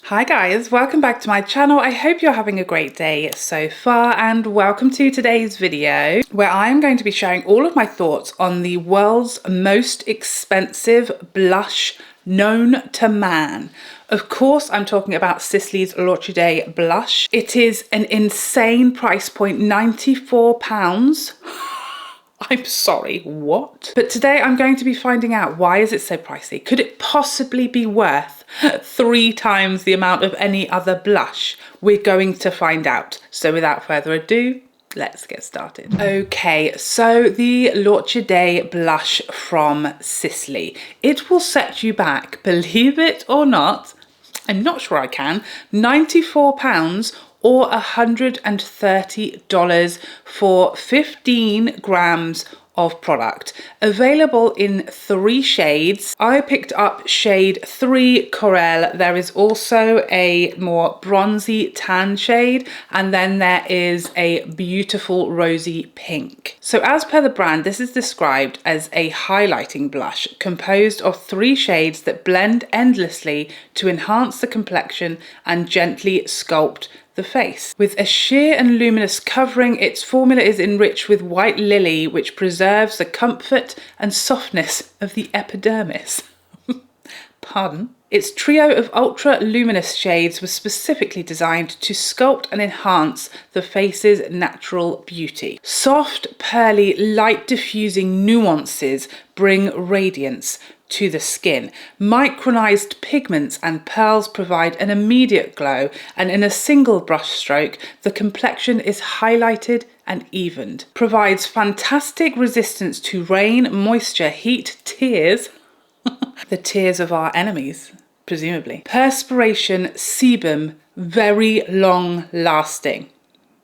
Hi guys, welcome back to my channel. I hope you're having a great day so far, and welcome to today's video where I am going to be sharing all of my thoughts on the world's most expensive blush known to man. Of course, I'm talking about Sisley L'orchidee blush. It is an insane price point, £94. I'm sorry, what? But today I'm going to be finding out, why is it so pricey? Could it possibly be worth 3 times the amount of any other blush? We're going to find out. So without further ado, let's get started. Okay, so the L'orchidee blush from Sisley. It will set you back, believe it or not, I'm not sure I can, £94 or $130 for 15 grams of product. Available in 3 shades. I picked up shade 3 Corail. There is also a more bronzy tan shade, and then there is a beautiful rosy pink. So as per the brand, this is described as a highlighting blush composed of 3 shades that blend endlessly to enhance the complexion and gently sculpt the face. With a sheer and luminous covering, its formula is enriched with white lily, which preserves the comfort and softness of the epidermis. Pardon? Its trio of ultra luminous shades was specifically designed to sculpt and enhance the face's natural beauty. Soft, pearly, light diffusing nuances bring radiance to the skin. Micronized pigments and pearls provide an immediate glow, and in a single brush stroke, the complexion is highlighted and evened. Provides fantastic resistance to rain, moisture, heat, tears, the tears of our enemies, presumably. Perspiration, sebum, very long lasting.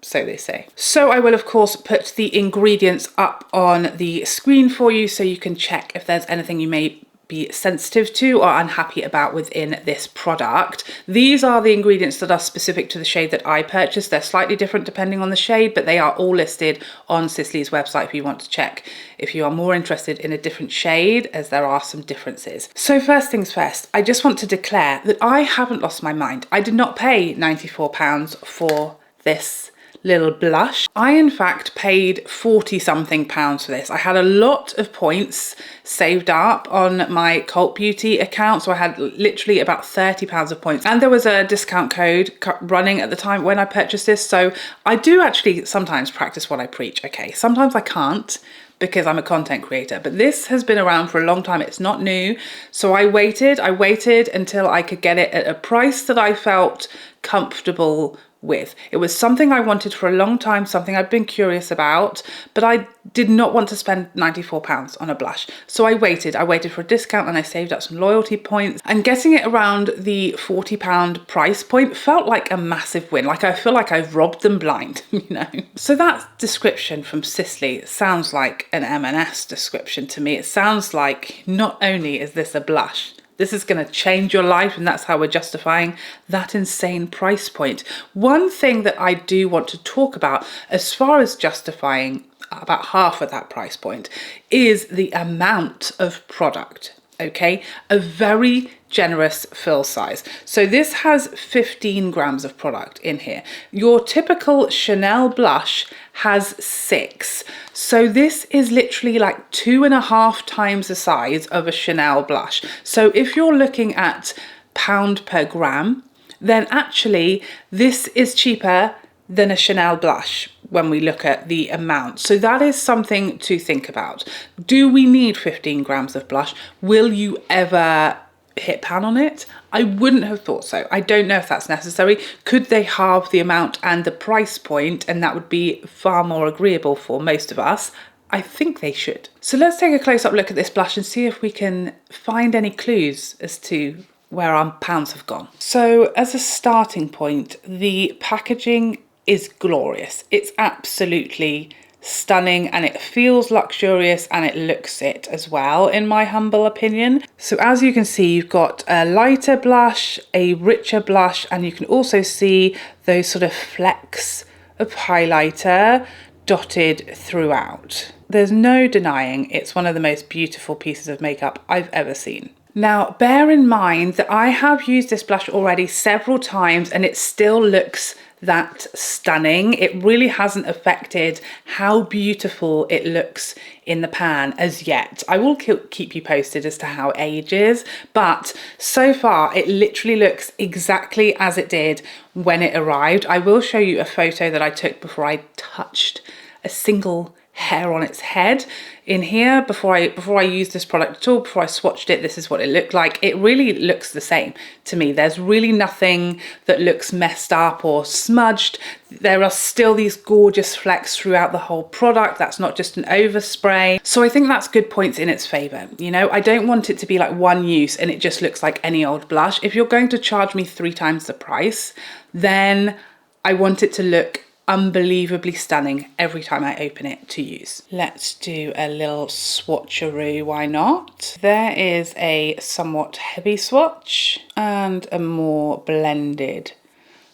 So they say. So I will of course put the ingredients up on the screen for you so you can check if there's anything you may be sensitive to or unhappy about within this product. These are the ingredients that are specific to the shade that I purchased. They're slightly different depending on the shade, but they are all listed on Sisley's website if you want to check if you are more interested in a different shade, as there are some differences. So first things first, I just want to declare that I haven't lost my mind. I did not pay £94 for this little blush. I in fact paid 40 something pounds for this. I had a lot of points saved up on my Cult Beauty account, so I had literally about £30 of points, and there was a discount code running at the time when I purchased this. So I do actually sometimes practice what I preach. Okay, sometimes I can't because I'm a content creator, but this has been around for a long time. It's not new. So I waited until I could get it at a price that I felt comfortable with. It was something I wanted for a long time, something I'd been curious about, but I did not want to spend £94 on a blush. So I waited for a discount, and I saved up some loyalty points, and getting it around the £40 price point felt like a massive win. Like I feel like I've robbed them blind, you know? So that description from Sisley sounds like an M&S description to me. It sounds like not only is this a blush, this is going to change your life, and that's how we're justifying that insane price point. One thing that I do want to talk about as far as justifying about half of that price point is the amount of product. Okay, a very generous fill size. So this has 15 grams of product in here. Your typical Chanel blush has 6. So this is literally like 2.5 times the size of a Chanel blush. So if you're looking at pound per gram, then actually this is cheaper than a Chanel blush when we look at the amount. So that is something to think about. Do we need 15 grams of blush? Will you ever hit pan on it? I wouldn't have thought so. I don't know if that's necessary. Could they halve the amount and the price point, and that would be far more agreeable for most of us? I think they should. So let's take a close-up look at this blush and see if we can find any clues as to where our pounds have gone. So as a starting point, the packaging is glorious. It's absolutely stunning, and it feels luxurious, and it looks it as well, in my humble opinion. So as you can see, you've got a lighter blush, a richer blush, and you can also see those sort of flecks of highlighter dotted throughout. There's no denying it's one of the most beautiful pieces of makeup I've ever seen. Now, bear in mind that I have used this blush already several times and it still looks that stunning. It really hasn't affected how beautiful it looks in the pan as yet. I will keep you posted as to how it ages, but so far it literally looks exactly as it did when it arrived. I will show you a photo that I took before I touched a single hair on its head in here before I used this product at all. Before I swatched it, this is what it looked like. It really looks the same to me. There's really nothing that looks messed up or smudged. There are still these gorgeous flecks throughout the whole product. That's not just an overspray. So I think that's good points in its favor. You know, I don't want it to be like one use and it just looks like any old blush. If you're going to charge me 3 times the price, then I want it to look unbelievably stunning every time I open it to use. Let's do a little swatcheroo, why not? There is a somewhat heavy swatch and a more blended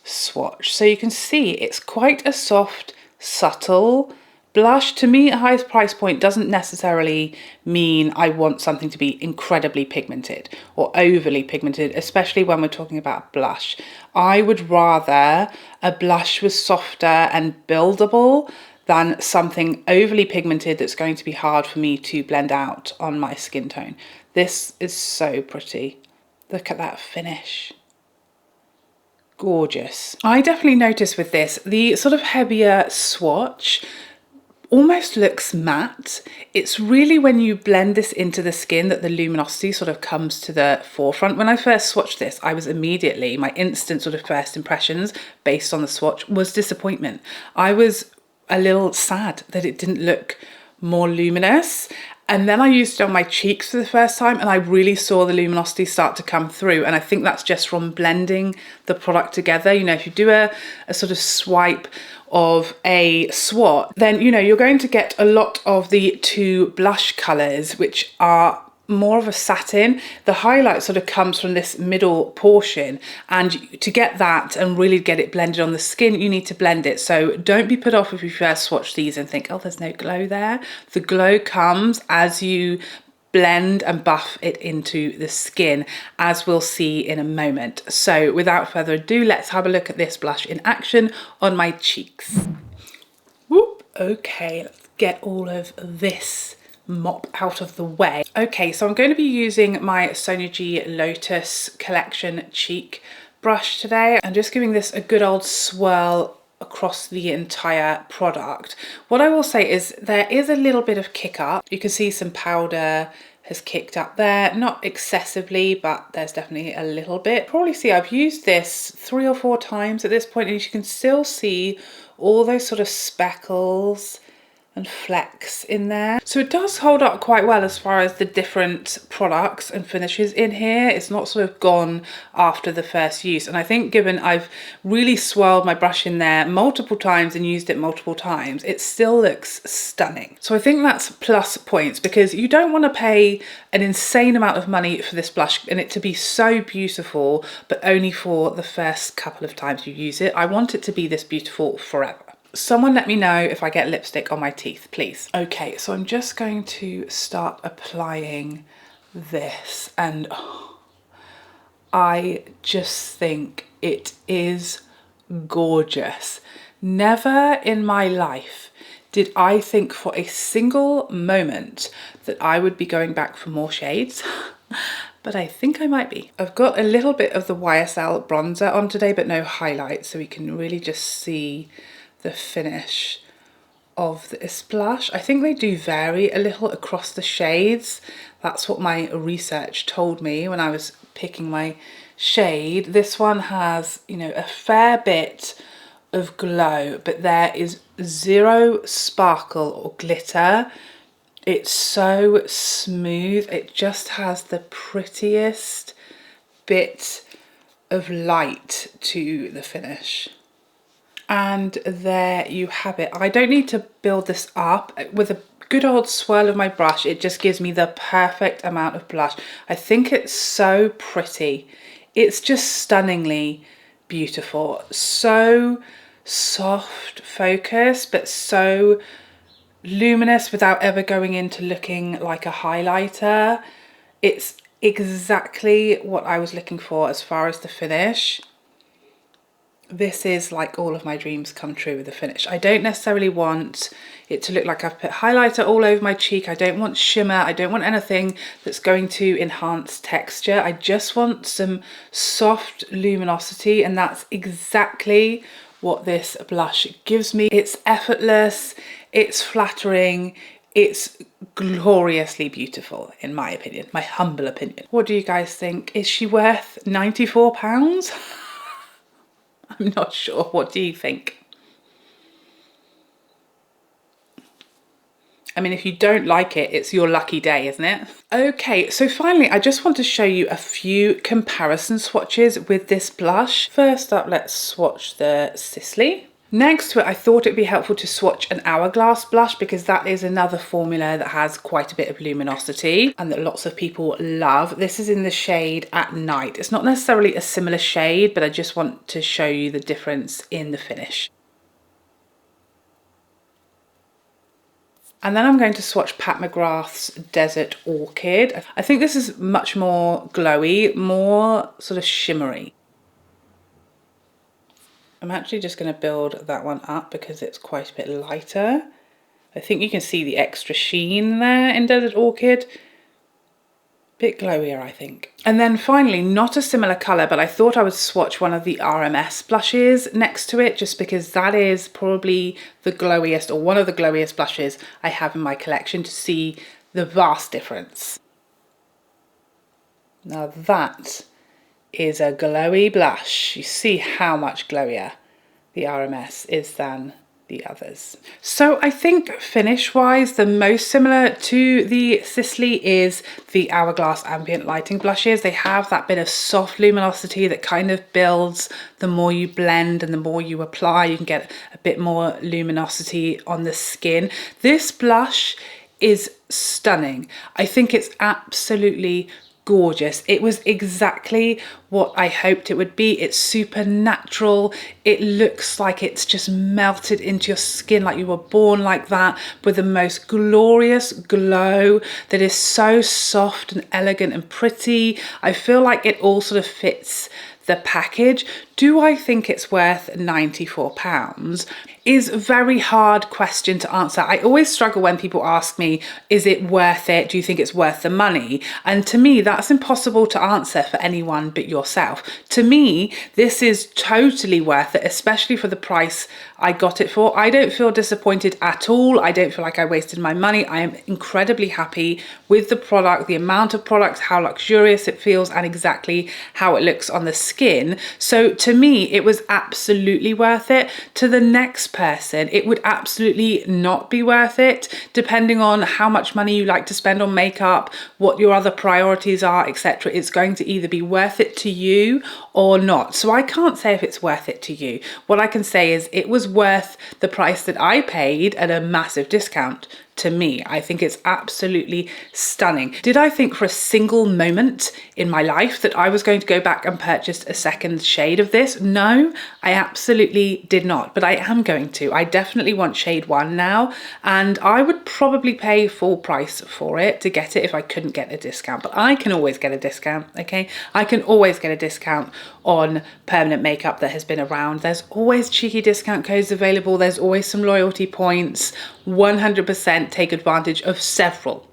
swatch. So you can see it's quite a soft, subtle blush. To me, a high price point doesn't necessarily mean I want something to be incredibly pigmented or overly pigmented, especially when we're talking about blush. I would rather a blush was softer and buildable than something overly pigmented that's going to be hard for me to blend out on my skin tone. This is so pretty. Look at that finish. Gorgeous. I definitely noticed with this, the sort of heavier swatch almost looks matte. It's really when you blend this into the skin that the luminosity sort of comes to the forefront. When I first swatched this, I was immediately, my instant sort of first impressions based on the swatch was disappointment. I was a little sad that it didn't look more luminous. And then I used it on my cheeks for the first time and I really saw the luminosity start to come through. And I think that's just from blending the product together. You know, if you do a sort of swipe of a swatch, then, you know, you're going to get a lot of the 2 blush colors, which are more of a satin. The highlight sort of comes from this middle portion, and to get that and really get it blended on the skin, you need to blend it. So don't be put off if you first swatch these and think, oh, there's no glow there. The glow comes as you blend and buff it into the skin, as we'll see in a moment. So without further ado, let's have a look at this blush in action on my cheeks. Whoop. Okay, let's get all of this mop out of the way. Okay, so I'm going to be using my Sonia G Lotus Collection cheek brush today. I'm just giving this a good old swirl across the entire product. What I will say is there is a little bit of kick up. You can see some powder has kicked up there, not excessively, but there's definitely a little bit. Probably see I've used this 3 or 4 times at this point, and you can still see all those sort of speckles and flecks in there. So it does hold up quite well as far as the different products and finishes in here. It's not sort of gone after the first use. And I think given I've really swirled my brush in there multiple times and used it multiple times, it still looks stunning. So I think that's plus points, because you don't want to pay an insane amount of money for this blush and it to be so beautiful, but only for the first couple of times you use it. I want it to be this beautiful forever. Someone let me know if I get lipstick on my teeth, please. Okay, so I'm just going to start applying this, and I just think it is gorgeous. Never in my life did I think for a single moment that I would be going back for more shades. But I think I might be. I've got a little bit of the YSL bronzer on today, but no highlight, so we can really just see the finish of this blush. I think they do vary a little across the shades. That's what my research told me when I was picking my shade. This one has, you know, a fair bit of glow, but there is zero sparkle or glitter. It's so smooth. It just has the prettiest bit of light to the finish. And there you have it. I don't need to build this up. With a good old swirl of my brush, it just gives me the perfect amount of blush. I think it's so pretty. It's just stunningly beautiful. So soft focus, but so luminous without ever going into looking like a highlighter. It's exactly what I was looking for as far as the finish. This is like all of my dreams come true with the finish. I don't necessarily want it to look like I've put highlighter all over my cheek. I don't want shimmer. I don't want anything that's going to enhance texture. I just want some soft luminosity, and that's exactly what this blush gives me. It's effortless, it's flattering, it's gloriously beautiful, in my opinion, my humble opinion. What do you guys think? Is she worth £94? I'm not sure. What do you think? I mean, if you don't like it, it's your lucky day, isn't it? Okay, so finally, I just want to show you a few comparison swatches with this blush. First up, let's swatch the Sisley. Next to it, I thought it'd be helpful to swatch an Hourglass blush because that is another formula that has quite a bit of luminosity and that lots of people love. This is in the shade At Night. It's not necessarily a similar shade, but I just want to show you the difference in the finish. And then I'm going to swatch Pat McGrath's Desert Orchid. I think this is much more glowy, more sort of shimmery. I'm actually just going to build that one up because it's quite a bit lighter. I think you can see the extra sheen there in Desert Orchid. Bit glowier, I think. And then finally, not a similar colour, but I thought I would swatch one of the RMS blushes next to it, just because that is probably the glowiest, or one of the glowiest blushes I have in my collection, to see the vast difference. Now that is a glowy blush. You see how much glowier the RMS is than the others. So I think finish wise, the most similar to the Sisley is the Hourglass ambient lighting blushes. They have that bit of soft luminosity that kind of builds the more you blend and the more you apply. You can get a bit more luminosity on the skin. This blush is stunning. I think it's absolutely gorgeous. It was exactly what I hoped it would be. It's super natural. It looks like it's just melted into your skin, like you were born like that, with the most glorious glow that is so soft and elegant and pretty. I feel like it all sort of fits the package. Do I think it's worth £94? Is a very hard question to answer. I always struggle when people ask me, is it worth it? Do you think it's worth the money? And to me, that's impossible to answer for anyone but yourself. To me, this is totally worth it, especially for the price I got it for. I don't feel disappointed at all. I don't feel like I wasted my money. I am incredibly happy with the product, the amount of product, how luxurious it feels, and exactly how it looks on the skin. So to me, it was absolutely worth it. To the next person, it would absolutely not be worth it, depending on how much money you like to spend on makeup, what your other priorities are, etc. It's going to either be worth it to you or not. So I can't say if it's worth it to you. What I can say is it was worth the price that I paid at a massive discount. To me, I think it's absolutely stunning. Did I think for a single moment in my life that I was going to go back and purchase a second shade of this? No, I absolutely did not, but I am going to. I definitely want shade 1 now, and I would probably pay full price for it to get it if I couldn't get a discount, but I can always get a discount, okay? I can always get a discount on permanent makeup that has been around. There's always cheeky discount codes available. There's always some loyalty points. 100% take advantage of several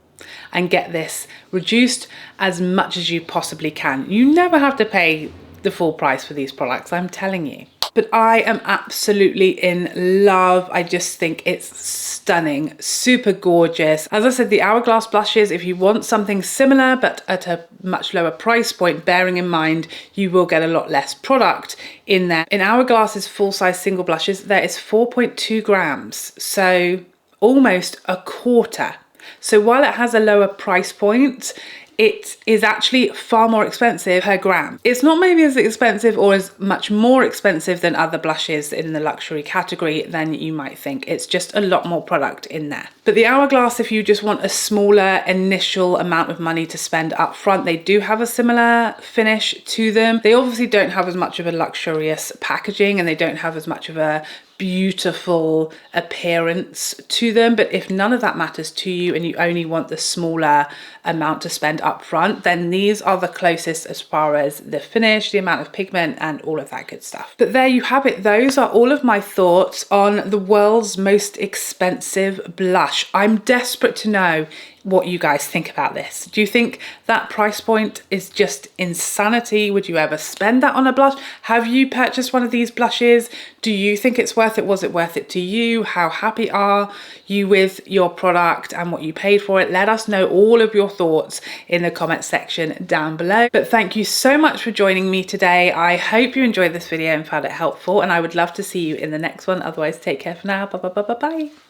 and get this reduced as much as you possibly can. You never have to pay the full price for these products, I'm telling you. But I am absolutely in love. I just think it's stunning, super gorgeous. As I said, the Hourglass blushes, if you want something similar but at a much lower price point, bearing in mind you will get a lot less product in there. In Hourglass's full-size single blushes, there is 4.2 grams, so almost a quarter. So while it has a lower price point, it is actually far more expensive per gram. It's not maybe as expensive or as much more expensive than other blushes in the luxury category than you might think. It's just a lot more product in there. But the Hourglass, if you just want a smaller initial amount of money to spend up front, they do have a similar finish to them. They obviously don't have as much of a luxurious packaging and they don't have as much of a beautiful appearance to them, but if none of that matters to you and you only want the smaller amount to spend up front, then these are the closest as far as the finish, the amount of pigment and all of that good stuff. But there you have it. Those are all of my thoughts on the world's most expensive blush. I'm desperate to know what you guys think about this. Do you think that price point is just insanity? Would you ever spend that on a blush? Have you purchased one of these blushes? Do you think it's worth it? Was it worth it to you? How happy are you with your product and what you paid for it? Let us know all of your thoughts in the comment section down below. But thank you so much for joining me today. I hope you enjoyed this video and found it helpful, and I would love to see you in the next one. Otherwise, take care for now. Bye bye bye bye bye.